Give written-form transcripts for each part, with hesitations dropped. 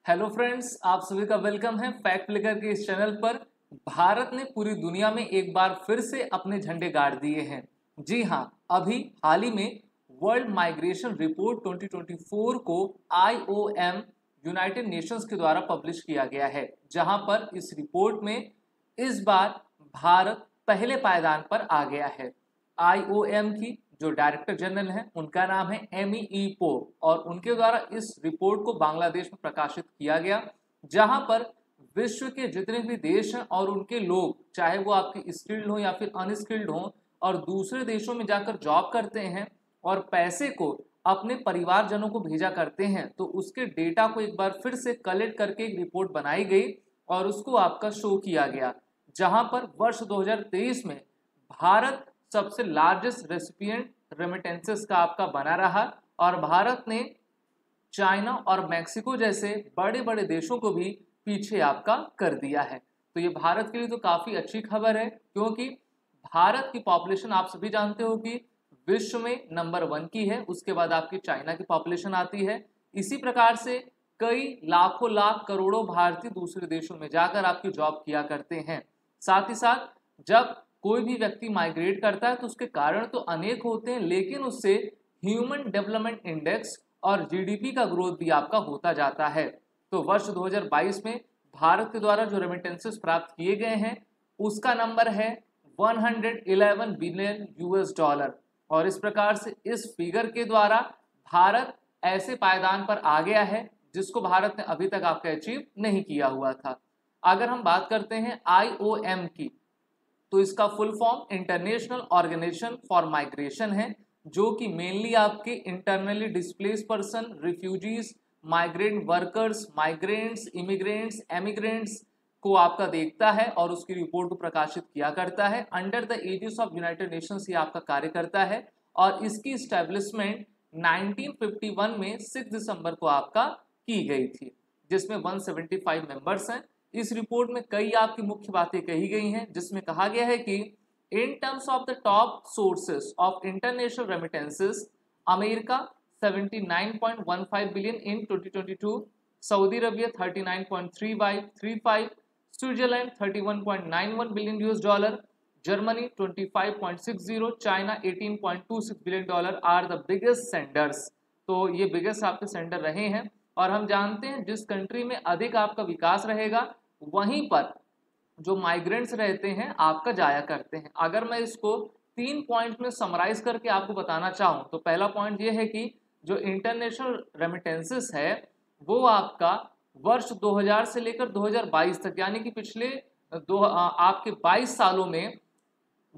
Hello friends, आप सभी का वेलकम है फैक्ट फ्लिकर के इस चैनल पर। भारत ने पूरी दुनिया में एक बार फिर से अपने झंडे गाड़ दिए हैं। जी हाँ, अभी हाल ही में वर्ल्ड माइग्रेशन रिपोर्ट 2024 को IOM यूनाइटेड नेशंस के द्वारा पब्लिश किया गया है, जहां पर इस रिपोर्ट में इस बार भारत पहले पायदान पर आ गया है। IOM की जो डायरेक्टर जनरल हैं उनका नाम है MEE पोप और उनके द्वारा इस रिपोर्ट को बांग्लादेश में प्रकाशित किया गया, जहां पर विश्व के जितने भी देश हैं और उनके लोग, चाहे वो आपकी स्किल्ड हो या फिर अनस्किल्ड हो, और दूसरे देशों में जाकर जॉब करते हैं और पैसे को अपने परिवारजनों को भेजा करते हैं, तो उसके डेटा को एक बार फिर से कलेक्ट करके एक रिपोर्ट बनाई गई और उसको आपका शो किया गया, जहां पर वर्ष 2023 में भारत सबसे लार्जेस्ट रेसिपिएंट रेमिटेंसेस का आपका बना रहा और भारत ने चाइना और मैक्सिको जैसे बड़े बड़े देशों को भी पीछे आपका कर दिया है। तो ये भारत के लिए तो काफ़ी अच्छी खबर है, क्योंकि भारत की पॉपुलेशन आप सभी जानते हो कि विश्व में नंबर 1 की है, उसके बाद आपकी चाइना की पॉपुलेशन आती है। इसी प्रकार से कई लाखों लाख करोड़ों भारतीय दूसरे देशों में जाकर आपकी जॉब किया करते हैं। साथ ही साथ जब कोई भी व्यक्ति माइग्रेट करता है तो उसके कारण तो अनेक होते हैं, लेकिन उससे ह्यूमन डेवलपमेंट इंडेक्स और GDP का ग्रोथ भी आपका होता जाता है। तो वर्ष 2022 में भारत के द्वारा जो रेमिटेंसेस प्राप्त किए गए हैं उसका नंबर है 111 बिलियन US डॉलर, और इस प्रकार से इस फिगर के द्वारा भारत ऐसे पायदान पर आ गया है जिसको भारत ने अभी तक आपका अचीव नहीं किया हुआ था। अगर हम बात करते हैं IOM की, तो इसका full form international organisation for migration है, जो कि मेनली आपके internally displaced person, refugees, migrant workers, migrants, immigrants, emigrants को आपका देखता है और उसकी रिपोर्ट को प्रकाशित किया करता है। Under the aegis of United Nations ये आपका कार्य करता है और इसकी स्टैब्लिशमेंट 1951 में 6 दिसंबर को आपका की गई थी, जिसमें 175 मेंबर्स हैं। इस रिपोर्ट में कई आपकी मुख्य बातें कही गई हैं, जिसमें कहा गया है कि in terms of the top sources of international remittances, America 79.15 billion in 2022, Saudi Arabia 39.35, Switzerland 31.91 billion US dollar, Germany 25.60, China 18.26 billion dollar are the biggest senders. तो ये बिगेस्ट आपके सेंडर रहे हैं और हम जानते हैं जिस कंट्री में अधिक आपका विकास रहेगा वहीं पर जो माइग्रेंट्स रहते हैं आपका जाया करते हैं। अगर मैं इसको 3 पॉइंट में समराइज करके आपको बताना चाहूँ तो पहला पॉइंट ये है कि जो इंटरनेशनल रेमिटेंसेस है वो आपका वर्ष 2000 से लेकर 2022 तक, यानी कि पिछले आपके 22 सालों में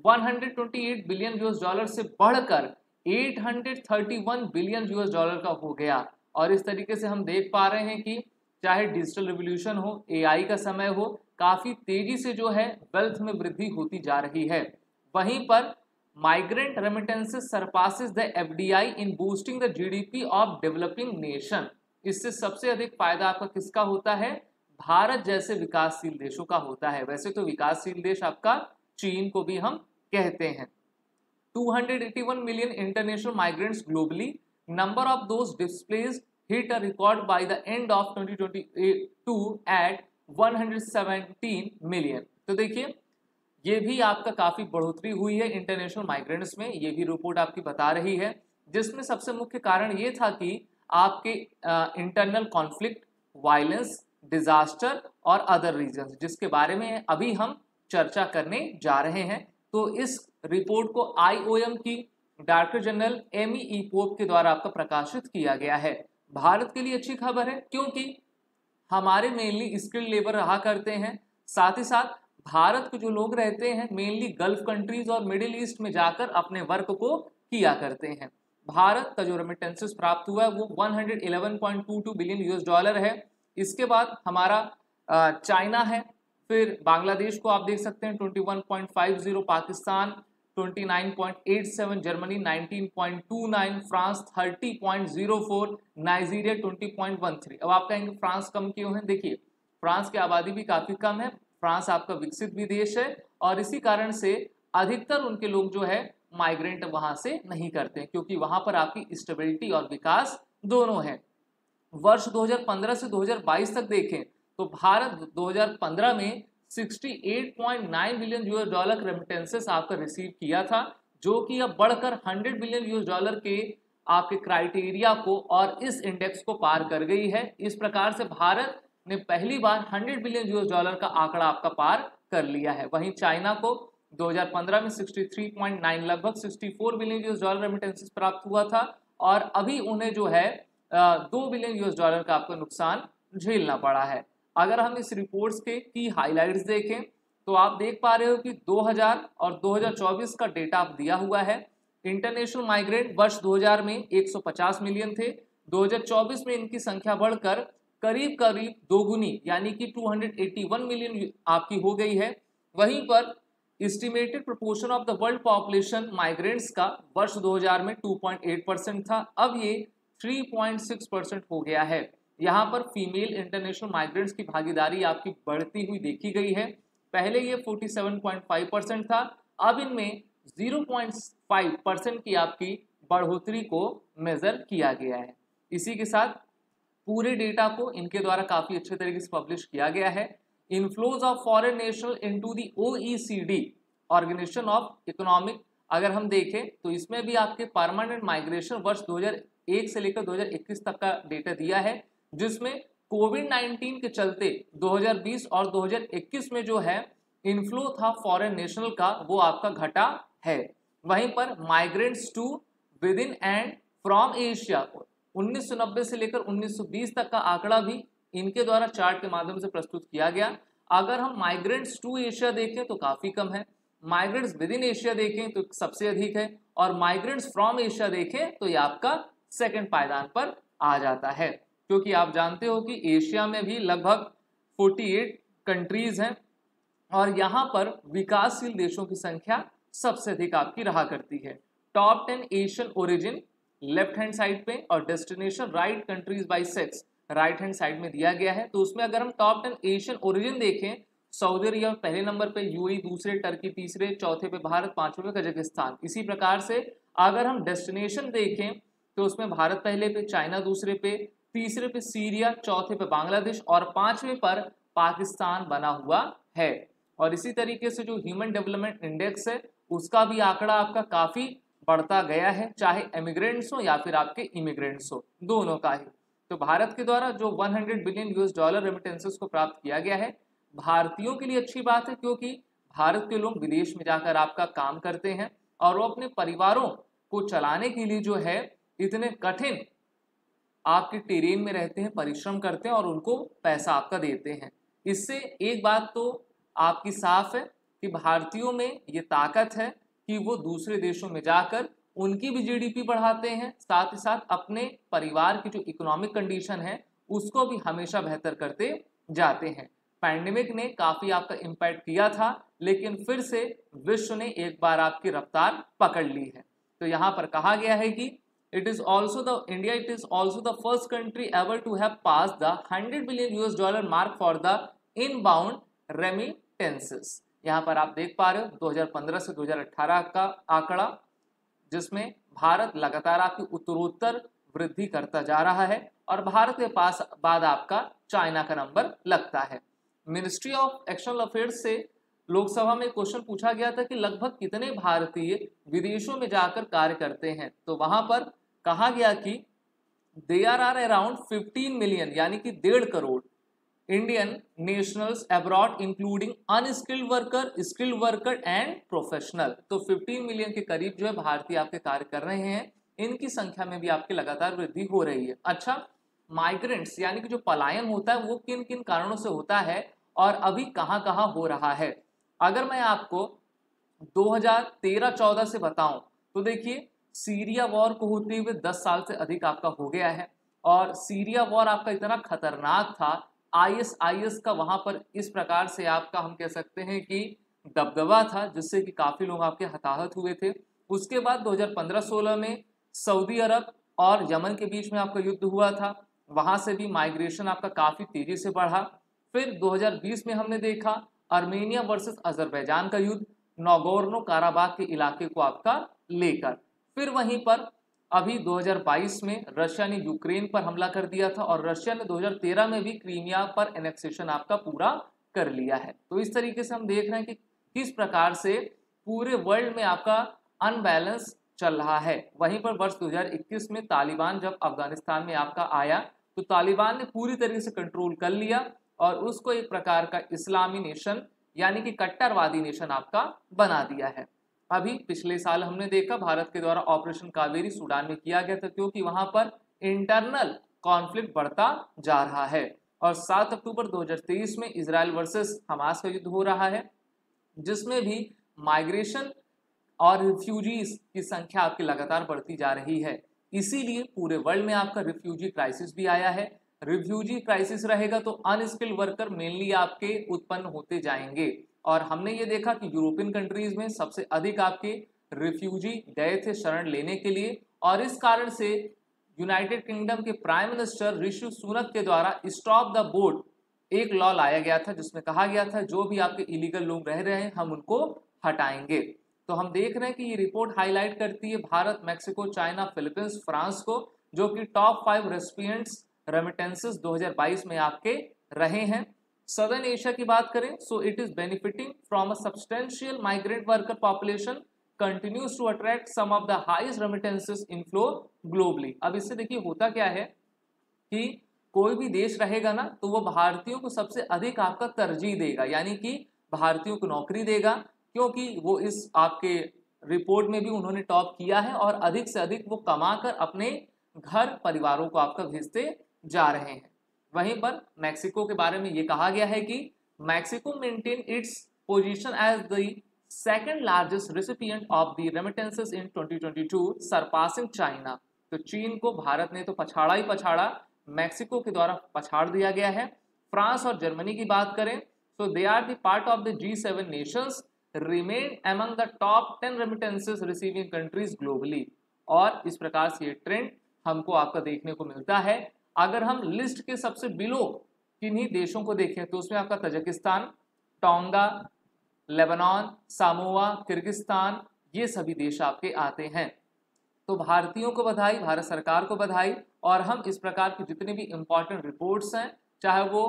128 बिलियन US डॉलर से बढ़कर 831 बिलियन US डॉलर का हो गया। और इस तरीके से हम देख पा रहे हैं कि चाहे डिजिटल रिवोल्यूशन हो, AI का समय हो, काफ़ी तेजी से जो है वेल्थ में वृद्धि होती जा रही है। वहीं पर migrant remittances surpasses the FDI in boosting the GDP of developing nation. इससे सबसे अधिक फायदा आपका किसका होता है? भारत जैसे विकासशील देशों का होता है। वैसे तो विकासशील देश आपका चीन को भी हम कहते हैं। 281 million international migrants globally, number of those displaced hit a record by the end of 2022 at 117 million। तो देखिए ये भी आपका काफ़ी बढ़ोतरी हुई है इंटरनेशनल माइग्रेंट्स में, ये भी रिपोर्ट आपकी बता रही है, जिसमें सबसे मुख्य कारण ये था कि आपके इंटरनल कॉन्फ्लिक्ट, वायलेंस, डिजास्टर और अदर रीजंस, जिसके बारे में अभी हम चर्चा करने जा रहे हैं। तो इस रिपोर्ट को IOM की डायरेक्टर जनरल MEE पोप के द्वारा आपका प्रकाशित किया गया है। भारत के लिए अच्छी खबर है, क्योंकि हमारे मेनली स्किल्ड लेबर रहा करते हैं। साथ ही साथ भारत के जो लोग रहते हैं मेनली गल्फ कंट्रीज और मिडिल ईस्ट में जाकर अपने वर्क को किया करते हैं। भारत का जो रेमिटेंसेस प्राप्त हुआ है वो 111.22 बिलियन US डॉलर है। इसके बाद हमारा चाइना है, फिर बांग्लादेश को आप देख सकते हैं 21.50, पाकिस्तान 29.87, जर्मनी 19.29, फ्रांस 30.04, नाइजीरिया 20.13। अब आप कहेंगे फ्रांस कम क्यों है? देखिए फ्रांस की आबादी भी काफ़ी कम है, फ्रांस आपका विकसित भी देश है और इसी कारण से अधिकतर उनके लोग जो है माइग्रेंट वहां से नहीं करते, क्योंकि वहां पर आपकी स्टेबिलिटी और विकास दोनों है। वर्ष 2015 से 2022 तक देखें तो भारत 2015 में 68.9 बिलियन यूएस डॉलर रेमिटेंसेस आपका रिसीव किया था, जो कि अब बढ़कर 100 बिलियन यूएस डॉलर के आपके क्राइटेरिया को और इस इंडेक्स को पार कर गई है। इस प्रकार से भारत ने पहली बार 100 बिलियन यूएस डॉलर का आंकड़ा आपका पार कर लिया है। वहीं चाइना को 2015 में 63.9 लगभग 64 बिलियन यूएस डॉलर रेमिटेंसेस प्राप्त हुआ था और अभी उन्हें जो है 2 बिलियन यूएस डॉलर का आपको नुकसान झेलना पड़ा है। अगर हम इस रिपोर्ट्स के की हाइलाइट्स देखें तो आप देख पा रहे हो कि 2000 और 2024 का डेटा आप दिया हुआ है। इंटरनेशनल माइग्रेंट वर्ष 2000 में 150 मिलियन थे, 2024 में इनकी संख्या बढ़कर करीब करीब दोगुनी यानी कि 281 मिलियन आपकी हो गई है। वहीं पर estimated proportion of the world population migrants का वर्ष 2000 में 2.8% था, अब ये 3.6% हो गया है। यहाँ पर फीमेल इंटरनेशनल माइग्रेंट्स की भागीदारी आपकी बढ़ती हुई देखी गई है। पहले ये 47.5% था, अब इनमें 0.5% की आपकी बढ़ोतरी को मेजर किया गया है। इसी के साथ पूरे डेटा को इनके द्वारा काफी अच्छे तरीके से पब्लिश किया गया है। Inflows of foreign national into the OECD organisation of economic, अगर हम देखें तो इसमें भी आपके परमानेंट माइग्रेशन वर्ष 2001 से लेकर 2021 तक का डेटा दिया है, जिसमें कोविड-19 के चलते 2020 और 2021 में जो है इनफ्लो था फॉरेन नेशनल का वो आपका घटा है। वहीं पर migrants to within and from Asia 1990 से लेकर 1920 तक का आंकड़ा भी इनके द्वारा चार्ट के माध्यम से प्रस्तुत किया गया। अगर हम माइग्रेंट्स टू एशिया देखें तो काफी कम है, माइग्रेंट्स विद इन एशिया देखें तो सबसे अधिक है और माइग्रेंट्स फ्रॉम एशिया देखें तो ये आपका सेकंड पायदान पर आ जाता है, क्योंकि आप जानते हो कि एशिया में भी लगभग 48 कंट्रीज हैं और यहाँ पर विकासशील देशों की संख्या सबसे अधिक आपकी रहा करती है। Top 10 Asian origin left hand side पे और destination right countries by sex right hand side में दिया गया है। तो उसमें अगर हम टॉप 10 एशियन ओरिजिन देखें, सऊदी अरब पहले नंबर पे, यूएई दूसरे, टर्की तीसरे, चौथे पे भारत, पांचवें पे कजाकिस्तान। इसी प्रकार से अगर हम डेस्टिनेशन देखें तो उसमें भारत पहले पे, चाइना दूसरे पे, तीसरे पे सीरिया, चौथे पे बांग्लादेश और पांचवें पर पाकिस्तान बना हुआ है। और इसी तरीके से जो ह्यूमन डेवलपमेंट इंडेक्स है उसका भी आंकड़ा आपका काफी बढ़ता गया है, चाहे इमिग्रेंट्स हो या फिर आपके इमिग्रेंट्स हो, दोनों का ही। तो भारत के द्वारा जो 100 बिलियन यूएस डॉलर रेमिटेंसेस को प्राप्त किया गया है, भारतीयों के लिए अच्छी बात है, क्योंकि भारत के लोग विदेश में जाकर आपका काम करते हैं और वो अपने परिवारों को चलाने के लिए जो है इतने कठिन आपके टेरेन में रहते हैं, परिश्रम करते हैं और उनको पैसा आपका देते हैं। इससे एक बात तो आपकी साफ है कि भारतीयों में ये ताकत है कि वो दूसरे देशों में जाकर उनकी भी जीडीपी बढ़ाते हैं, साथ ही साथ अपने परिवार की जो इकोनॉमिक कंडीशन है उसको भी हमेशा बेहतर करते जाते हैं। पैंडेमिक ने काफी आपका इम्पैक्ट किया था, लेकिन फिर से विश्व ने एक बार आपकी रफ्तार पकड़ ली है। तो यहाँ पर कहा गया है कि it is also the first country ever to have passed the 100 billion US dollar mark for the inbound remittances। यहाँ पर आप देख पा रहे हो 2015 से 2018 का आंकड़ा, जिसमें भारत लगातार आपकी उत्तरोत्तर वृद्धि करता जा रहा है और भारत के पास बाद आपका चाइना का नंबर लगता है। मिनिस्ट्री ऑफ एक्सटर्नल अफेयर्स से लोकसभा में क्वेश्चन पूछा गया था कि लगभग कितने भारतीय विदेशों में जाकर कार्य करते हैं, तो वहां पर कहा गया कि देयर आर अराउंड 15 मिलियन यानी कि 1.5 crore Indian nationals abroad including unskilled worker, skilled worker and professional. तो 15 मिलियन के करीब जो है भारतीय आपके कार्य कर रहे हैं, इनकी संख्या में भी आपकी लगातार वृद्धि हो रही है। अच्छा, माइग्रेंट्स यानी कि जो पलायन होता है वो किन किन कारणों से होता है और अभी कहाँ कहाँ हो रहा है, अगर मैं आपको 2013-14 से बताऊं तो देखिए सीरिया वॉर को होते हुए 10 साल से अधिक आपका हो गया है और सीरिया वॉर आपका इतना खतरनाक था, आईएस का वहां पर इस प्रकार से आपका हम कह सकते हैं कि दबदबा था, जिससे कि काफी लोग आपके हताहत हुए थे। उसके बाद 2015-16 में सऊदी अरब और यमन के बीच में आपका युद्ध हुआ था, वहां से भी माइग्रेशन आपका काफी तेजी से बढ़ा। फिर 2020 में हमने देखा आर्मेनिया वर्सेस अजरबैजान का युद्ध, नगोर्नो काराबाग के इलाके को आपका लेकर। फिर वहीं पर अभी 2022 में रशिया ने यूक्रेन पर हमला कर दिया था और रशिया ने 2013 में भी क्रीमिया पर एनेक्सेशन आपका पूरा कर लिया है। तो इस तरीके से हम देख रहे हैं कि किस प्रकार से पूरे वर्ल्ड में आपका अनबैलेंस चल रहा है। वहीं पर वर्ष 2021 में तालिबान जब अफगानिस्तान में आपका आया तो तालिबान ने पूरी तरीके से कंट्रोल कर लिया और उसको एक प्रकार का इस्लामी नेशन यानी कि कट्टरवादी नेशन आपका बना दिया है। अभी पिछले साल हमने देखा भारत के द्वारा ऑपरेशन कावेरी सूडान में किया गया था क्योंकि वहां पर इंटरनल कॉन्फ्लिक्ट बढ़ता जा रहा है। और 7 अक्टूबर 2023 में इजराइल वर्सेस हमास का युद्ध हो रहा है जिसमें भी माइग्रेशन और रिफ्यूजीज की संख्या आपकी लगातार बढ़ती जा रही है। इसीलिए पूरे वर्ल्ड में आपका रिफ्यूजी क्राइसिस भी आया है। रिफ्यूजी क्राइसिस रहेगा तो अनस्किल्ड वर्कर मेनली आपके उत्पन्न होते जाएंगे और हमने ये देखा कि यूरोपियन कंट्रीज में सबसे अधिक आपके रिफ्यूजी गए थे शरण लेने के लिए और इस कारण से यूनाइटेड किंगडम के प्राइम मिनिस्टर ऋषि सुनक के द्वारा स्टॉप द बोट एक लॉ लाया गया था जिसमें कहा गया था जो भी आपके इलीगल लोग रह रहे हैं हम उनको हटाएंगे। तो हम देख रहे हैं कि ये रिपोर्ट हाईलाइट करती है Bharat, Mexico, China, Philippines, France को जो कि टॉप 5 रेसिपिएंट्स रेमिटेंसेस 2022 में आपके रहे हैं। सदर्न एशिया की बात करें so it is benefiting from a substantial migrant worker population continues to attract some of the highest remittances inflow globally. अब इससे देखिए होता क्या है कि कोई भी देश रहेगा ना तो वो भारतीयों को सबसे अधिक आपका तरजीह देगा यानी कि भारतीयों को नौकरी देगा क्योंकि वो इस आपके रिपोर्ट में भी उन्होंने टॉप किया है और अधिक से अधिक वो कमाकर अपने घर परिवारों को आपका भेजते जा रहे हैं। वहीं पर मैक्सिको के बारे में ये कहा गया है कि Mexico maintain its position as the second largest recipient of the remittances in 2022 surpassing China. तो चीन को भारत ने तो पछाड़ा ही पछाड़ा, मैक्सिको के द्वारा पछाड़ दिया गया है। फ्रांस और जर्मनी की बात करें तो they are the part of the G7 nations remain among the top 10 remittances receiving countries globally. और इस प्रकार से ये ट्रेंड हमको आपका देखने को मिलता है। अगर हम लिस्ट के सबसे बिलो किन्हीं देशों को देखें तो उसमें आपका Tajikistan, tonga, Lebanon, Samoa, Kyrgyzstan ये सभी देश आपके आते हैं। तो भारतीयों को बधाई, भारत सरकार को बधाई। और हम इस प्रकार की जितने भी इंपॉर्टेंट रिपोर्ट्स हैं चाहे वो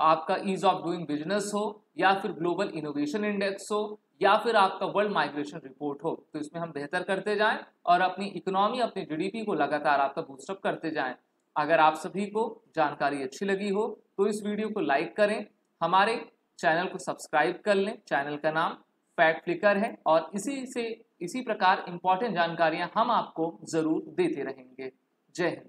आपका ईज ऑफ डूइंग बिजनेस हो या फिर ग्लोबल इनोवेशन इंडेक्स हो या फिर आपका वर्ल्ड माइग्रेशन रिपोर्ट हो तो इसमें हम बेहतर करते जाएं और अपनी इकोनॉमी, अपनी जीडीपी को लगातार आपका बूस्टअप करते जाएं। अगर आप सभी को जानकारी अच्छी लगी हो तो इस वीडियो को लाइक करें, हमारे चैनल को सब्सक्राइब कर लें। चैनल का नाम फैक्ट फ्लिकर है और इसी प्रकार इंपॉर्टेंट जानकारियां हम आपको जरूर देते रहेंगे। जय हिंद।